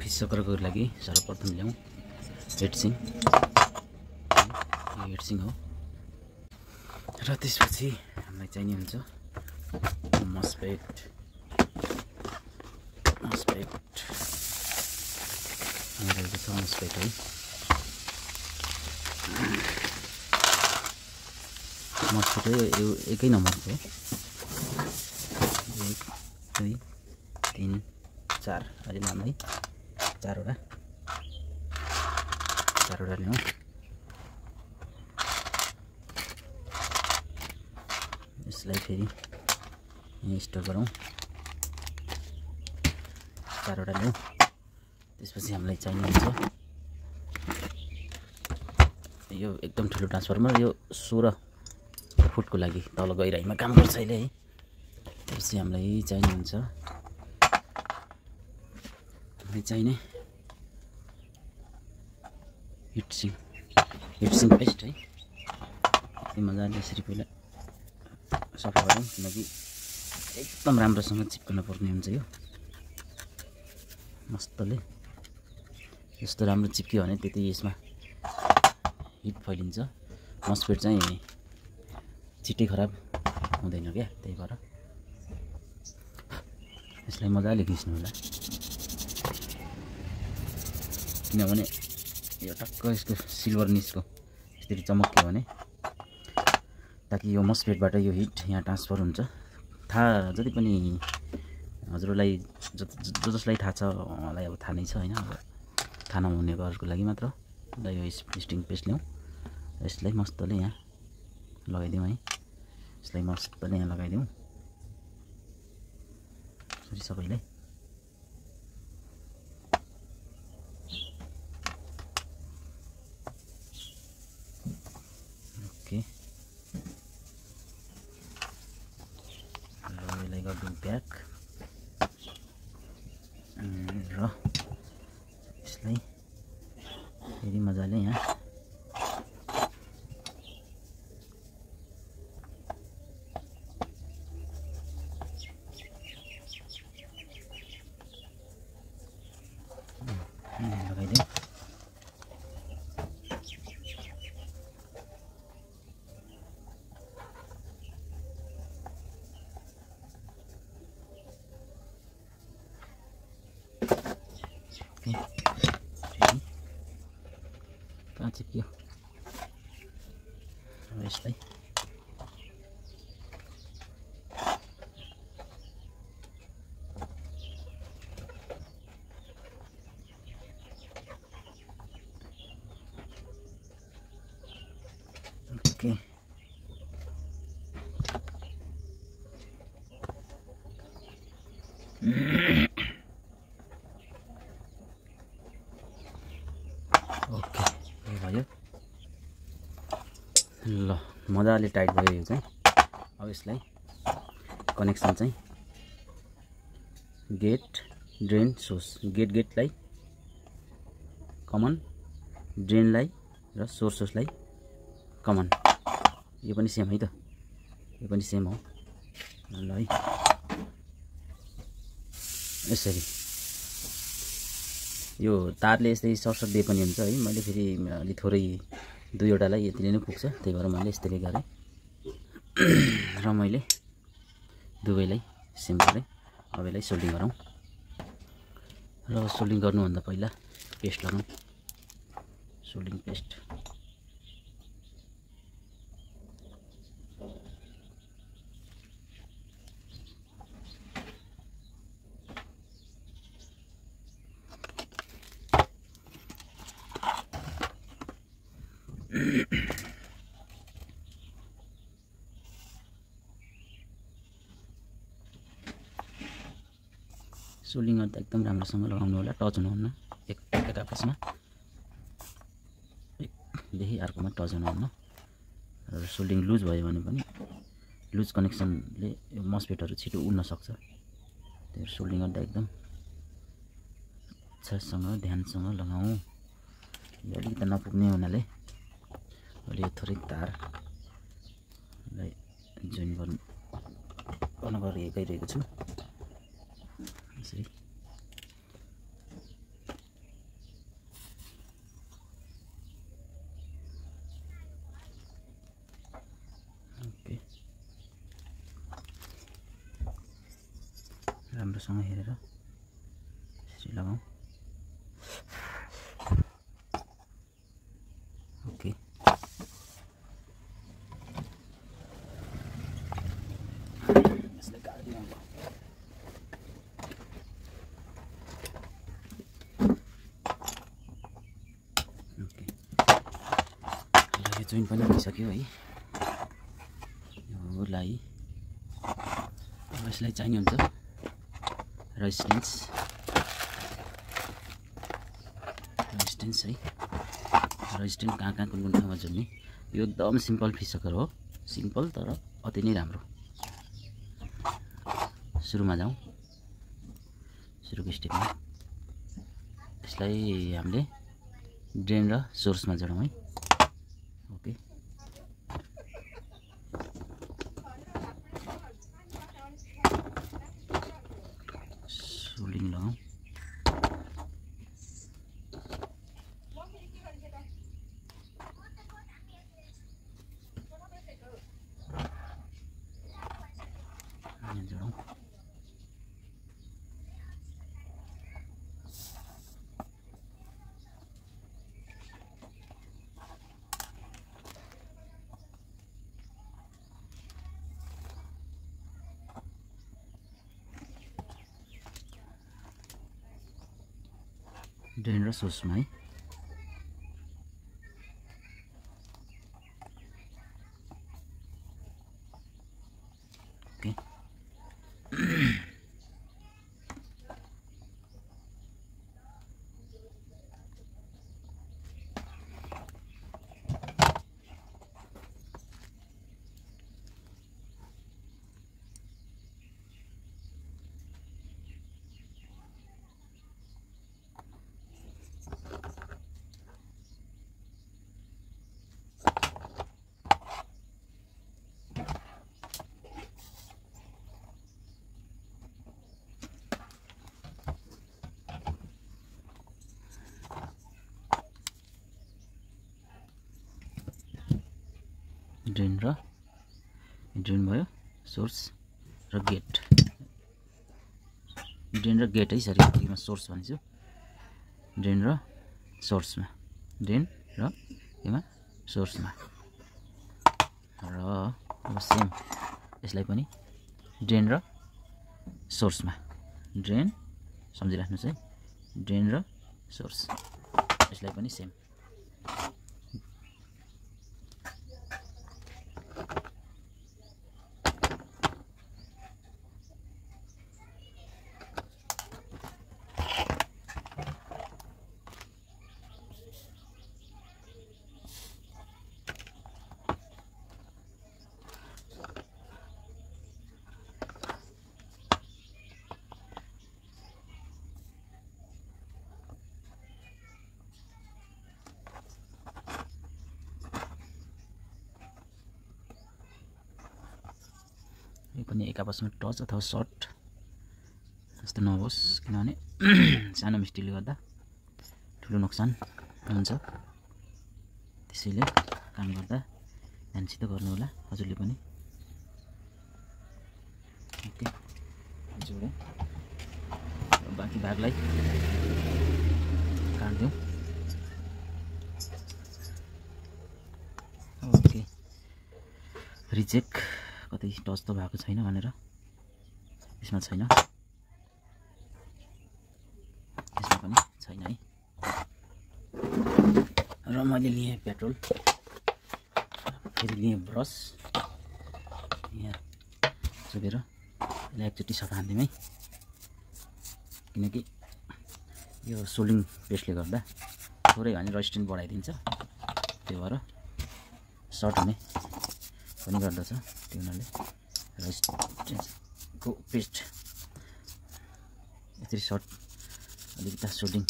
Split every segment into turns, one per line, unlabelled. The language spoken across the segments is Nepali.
फिस सक्करको लागि सर्वप्रथम ल्याउँ हेडसिङ। यो हेडसिङ हो र त्यसपछि हामीलाई चाहिने हुन्छ मस्पेट रहेको छ मस्पेट है। मस्पेट यो एकै नम्बरको हो। 1 2 3 4 अहिले नामै चारवटा ल्याउँ। यसलाई फेरि यहाँ स्टोर गरौँ। चारवटा ल्याउँ। त्यसपछि हामीलाई चाहिने हुन्छ यो एकदम ठुलो ट्रान्सफर्मर। यो 16 फुटको लागि तल गहिराइमा काम गर्छ अहिले है। त्यसपछि हामीलाई चाहिने हुन्छ चाहिने हिटसिङ पेस्ट है। मजाले यसरी पहिला सफा गरौँ किनकि एकदम राम्रोसँग चिप्कन पर्ने हुन्छ। यो मस्तले यस्तो राम्रो चिप्क्यो भने त्यति यसमा हिट फैलिन्छ। मस्पेट चाहिँ छिट्टै खराब हुँदैन क्या, त्यही भएर यसलाई मजाले घिच्नु होला। किनभने यो टक्क यसको सिल्भर निस्को यसरी चमक्यो भने ताकि यो मस्पेटबाट यो हिट यहाँ ट्रान्सफर हुन्छ। थाहा जति पनि हजुरलाई जसलाई थाहा छ उहाँलाई अब थाहा नै छ होइन। अब थाहा नहुनेहरूको लागि मात्र ल यो हिटिङ पेस्ट ल्याउँ। यसलाई मस्तले यहाँ लगाइदिउँ है। यसलाई मस्तले यहाँ लगाइदिउँ यसरी सबैलाई। ओके यसलाई गरिदिउँ प्याक र यसलाई फेरि मजाले यहाँ लगाइदिउँ। कहाँ चिप्क्यो यसलाई ओके। ओके यो भयो ल मजाले टाइट भयो यो चाहिँ। अब यसलाई कनेक्सन चाहिँ गेट ड्रेन सोर्स गेटलाई कमन, ड्रेनलाई र सोर्सलाई कमन। यो पनि सेम है त, यो पनि सेम हो ल है। यसरी यो तारले यस्तै सर्ट दिए पनि हुन्छ है। मैले फेरि अलि थोरै दुईवटालाई यतिले नै पुग्छ, त्यही भएर मैले यस्तै गरेँ र मैले दुवैलाई सेम गरेँ। अब यसलाई सोल्डिङ गरौँ र सोल्डिङ गर्नुभन्दा पहिला पेस्ट लगाउँ। सोल्डिङ पेस्ट सोल्डिङ गर्दा एकदम राम्रोसँग लगाउनु होला, टच हुनुहुन्न एक आपसमा, एकदेखि अर्कोमा टच हुनुहुन्न। र सोल्डिङ लुज भयो भने पनि लुज कनेक्सनले यो मस्पेटहरू छिटो उड्न सक्छ। त्यो सोल्डिङ गर्दा एकदम अच्छासँग ध्यानसँग लगाऊ। यो अलिकति नपुग्ने हुनाले अहिले यो थोरै तारलाई जोइन गर्न गइरहेको छु यसरी। राम्रोसँग हेरेर यसरी लगाऊ। ओके, यसलाई काट्दिउँ। ओके, यो जोइन्ट पनि भइसक्यो है। यो लाई अब यसलाई चाहिने हुन्छ रेजिस्टेन्स है। रेजिस्टेन्स कहाँ कुन ठाउँमा जोड्ने, यो एकदम सिम्पल फिसकर हो, सिम्पल तर अति नै राम्रो। सुरुमा जाउँ, सुरुको स्टेपमा यसलाई हामीले ड्रेन र सोर्समा जोडौँ है। ओके, सोल्डिङ लगाउँ। जोडौँ। ड्रेन र सोर्समा है। ओके, ड्रेन भयो, सोर्स र गेट। ड्रेन र गेट है, सरी म सोर्स भन्छु। ड्रेन र सोर्समा, ड्रेन र केमा सोर्समा र अब सेम यसलाई पनि ड्रेन र सोर्समा। ड्रेन सम्झिराख्नुहोस् है, ड्रेन र सोर्स, यसलाई पनि सेम। यो पनि एक आपसमा टच अथवा सर्ट जस्तो नहोस्, किनभने सानो मिस्टेकले गर्दा ठुलो नोक्सान हुन्छ। त्यसैले काम गर्दा ध्यानसित गर्नु होला हजुरले पनि। ओके, जोडौँ। बाँकी भागलाई काट्दिउँ। ओके, रिचेक कतै टच त भएको छैन भनेर, यसमा छैन, यसमा पनि छैन है। र मैले लिएँ पेट्रोल, फेरि लिएँ ब्रस, यहाँ चुकेर यसलाई एकचोटि सफा हान्दिउँ है। किनकि यो सोल्डिङ पेस्टले गर्दा थोरै भए पनि रेजिस्टेन्स बढाइदिन्छ, त्यो भएर सर्ट हुने पनि गर्दछ। त्यो हुनाले रेजिस्टेन्सको पेस्ट यसरी सर्ट अलिकति सोल्डिङ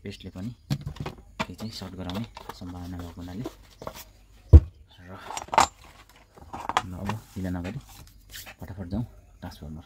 पेस्टले पनि केही चाहिँ सर्ट गराउने सम्भावना भएको हुनाले र अब ढिला नगरी फटाफट जाउँ ट्रान्सफर्मर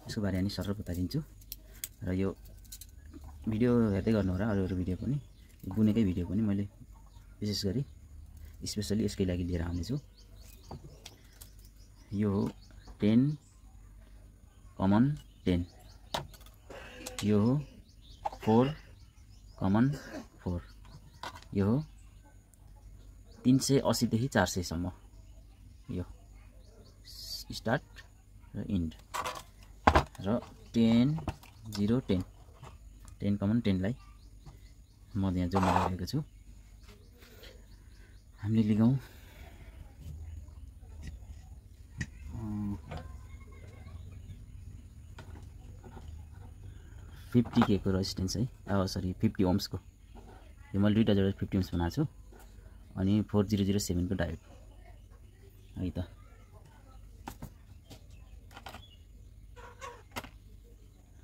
यसको बारे अनि सरल बताइदिन्छु। र यो भिडियो हेर्दै गर्नु होला, अरू भिडियो पनि, बुनेकै भिडियो पनि मैले विशेष गरी स्पेसली यसकै लागि लिएर आउनेछु। यो हो 10 कमन 10, यो हो 4 कमन 4, यो हो 380 देखि 400 सम्म, यो स्टार्ट र इन्ड र 10 0 10 10 कमन 10 लाई म यहाँ जोड्न लागेको छु। हामीले लिगौँ 50K को रेजिस्टेन्स है, सरी 50 ओम्स को। यो मैले दुईटा जोडेर 50 ओम्स बनाएको छु। अनि 4007 को डायोड है त।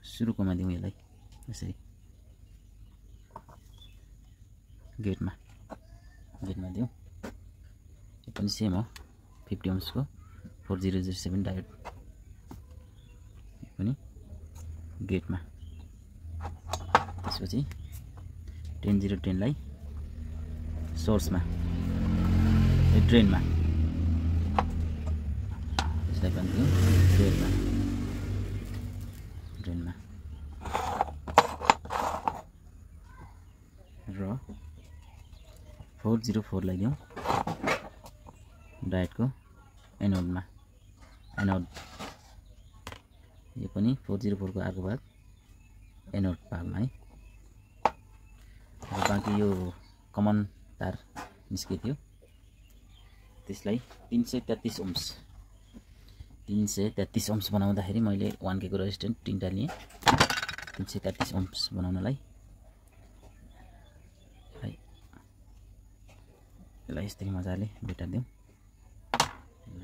सुरुकोमा दिउँ यसलाई यसरी गेटमा दिउँ। यो पनि सेम हो 50 ओम्स को 4007 डायोड, यो पनि गेटमा। त्यसपछि 10 0 10 लाई सोर्समा, ड्रेनमा, यसलाई पनि दिउँ ड्रेनमा र 404 लाई दिउँ डायोडको एनोडमा, यो पनि 404 को अर्को भाग एनोड भागमा है। र बाँकी यो कमन तार निस्केको थियो त्यसलाई 333 ओम्स बनाउँदाखेरि मैले 1K को रेजिस्टेन्स 3टा लिएँ। 333 ओम्स बनाउनलाई यसलाई यसरी मजाले भेटाइदिउँ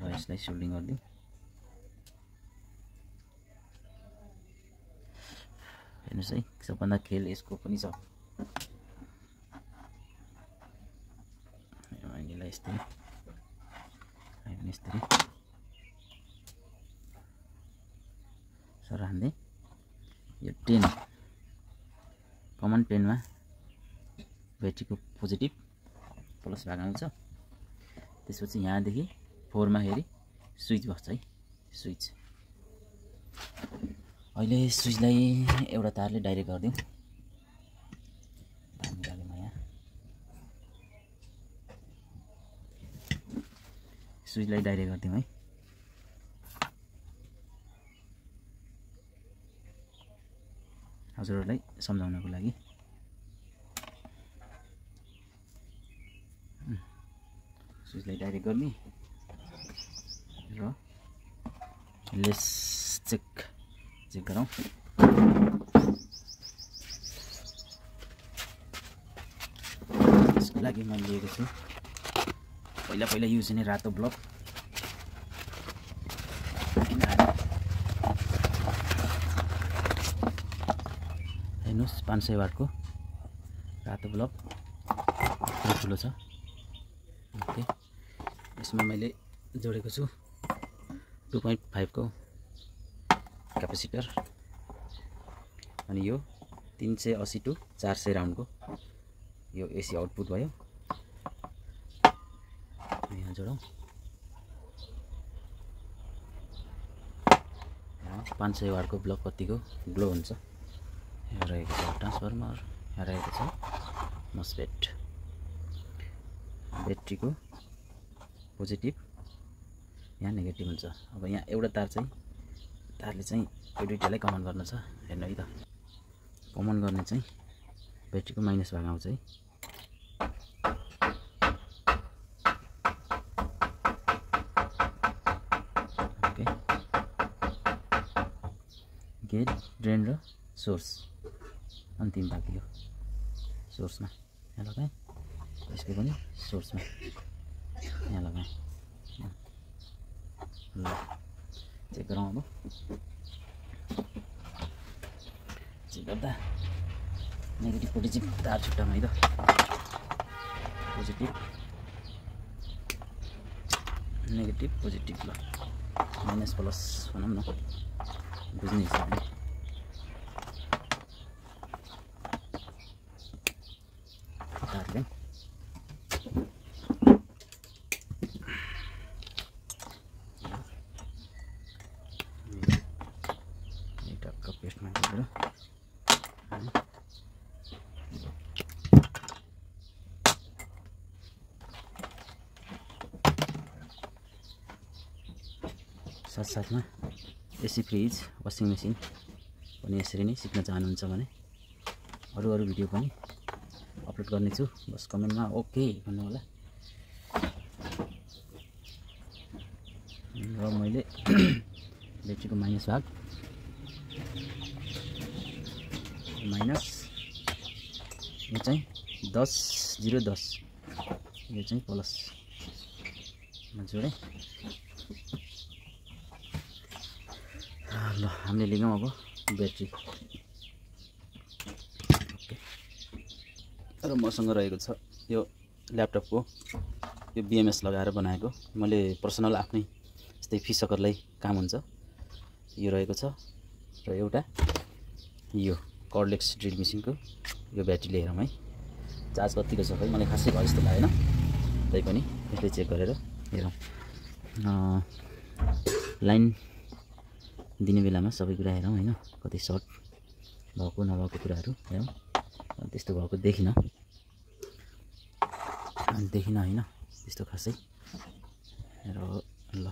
र यसलाई सोल्डिङ गरिदिउँ। हेर्नुहोस् है, सबभन्दा खेल यसको पनि छ। यसरी सर हान्दै यो 10 कमन 10 मा ब्याट्रीको पोजिटिभ प्लस भाग आउँछ। त्यसपछि यहाँदेखि 4 मा हेरी स्विच बस्छ है, स्विच। अहिले स्विचलाई एउटा तारले डाइरेक्ट गरिदिउँ। स्विचलाई डाइरेक्ट गरिदिउँ है। हजुरहरूलाई सम्झाउनको लागि स्विचलाई डाइरेक्ट गर्ने र लेट्स चेक गरौँ। यसको लागि मैले लिएको छु पहिला युज हुने रातो ब्लक। हेर्नुहोस् 500 वाटको रातो ब्लक ठुलो छ। ओके, यसमा मैले जोडेको छु 2.5 को क्यापेसिटर। अनि यो 380 टु 400 राउन्डको यो एसी आउटपुट भयो। यहाँ जोडौँ 500 वाटको ब्लक कतिको ग्लो हुन्छ। यहाँ रहेको छ ट्रान्सफर्मर, यहाँ रहेको छ मस्फेट। ब्याट्रीको पोजिटिभ, यहाँ नेगेटिभ हुन्छ। अब यहाँ एउटा तारले चाहिँ यो दुईटालाई कमन गर्न छ। हेर्नु है त, कमन गर्ने चाहिँ ब्याट्रीको माइनस भाग आउँछ है। ओके, गेट, ड्रेन र सोर्स अन्तिम भाग यो सोर्समा यहाँ लगाएँ। यसको पनि सोर्समा यहाँ लगाएँ। ल चेक गरौँ। अब चेक गर्दा नेगेटिभ पोजिटिभ तार छुट्टामा है त। पोजिटिभ नेगेटिभ पोजिटिभ, ल माइनस प्लस भनौँ न बुझ्ने हिसाबले। तारले साथसाथमा एसी फ्रिज वासिङ मेसिन पनि यसरी नै सिक्न चाहनुहुन्छ भने अरू भिडियो पनि अपलोड गर्नेछु। बस कमेन्टमा ओके भन्नु होला। र मैले ब्याट्रीको माइनस भाग माइनस यो चाहिँ 10 यो चाहिँ प्लस जोडे। ल हामीले लिगौँ अब ब्याट्री। ओके र मसँग रहेको छ यो ल्यापटपको यो BMS लगाएर बनाएको मैले पर्सनल आफ्नै यस्तै फिसकरलाई काम हुन्छ यो रहेको छ। र एउटा यो कर्डलेक्स ड्रिल मेसिनको यो ब्याट्री लिएर है चार्ज कतिको छ खै मलाई खासै भयो जस्तो लागेन, तैपनि यसले चेक गरेर हेरौँ। लाइन दिने बेलामा सबै कुरा हेरौँ हैन, कति सर्ट भएको नभएको कुराहरू हेरौँ। त्यस्तो भएको देखिन हैन त्यस्तो खासै। र ल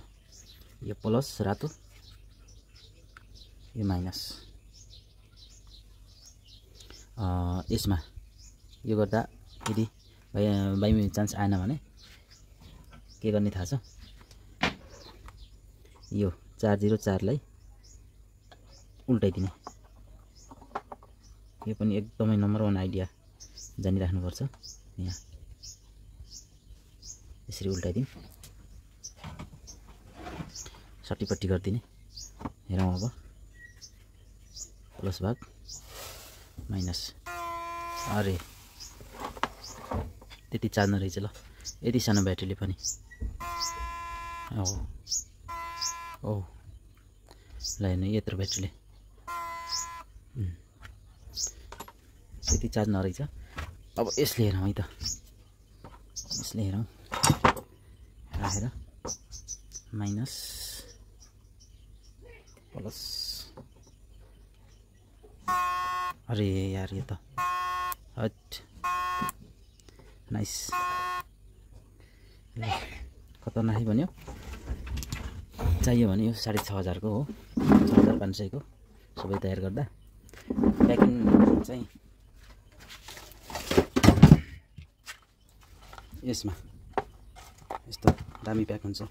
यो प्लस रातो यो माइनस। यसमा यो गर्दा यदि बाइ चान्स आएन भने के गर्ने थाहा छ? यो 404 लाई उल्टाइदिने। यो पनि एकदमै नम्बर 1 आइडिया जानिराख्नुपर्छ। यहाँ यसरी उल्टाइदिउँ, सट्टीपट्टी गरिदिने। हेरौँ अब प्लस भाग माइनस। अरे त्यति चाल्न रहेछ ल, यति सानो ब्याट्रीले पनि। ओ ल हेर्नु यत्रो ब्याट्रीले त्यति चार्ज नरहेछ। अब यसले हेरौँ है त, यसले हेरौँ राखेर माइनस प्लस। अरे यार यो त हट नाइस खतरनाकै बन्यो। चाहियो भने यो 6500 को हो, 6500 को सबै तयार गर्दा। प्याकिङ चाहिँ यसमा यस्तो दामी प्याक हुन्छ।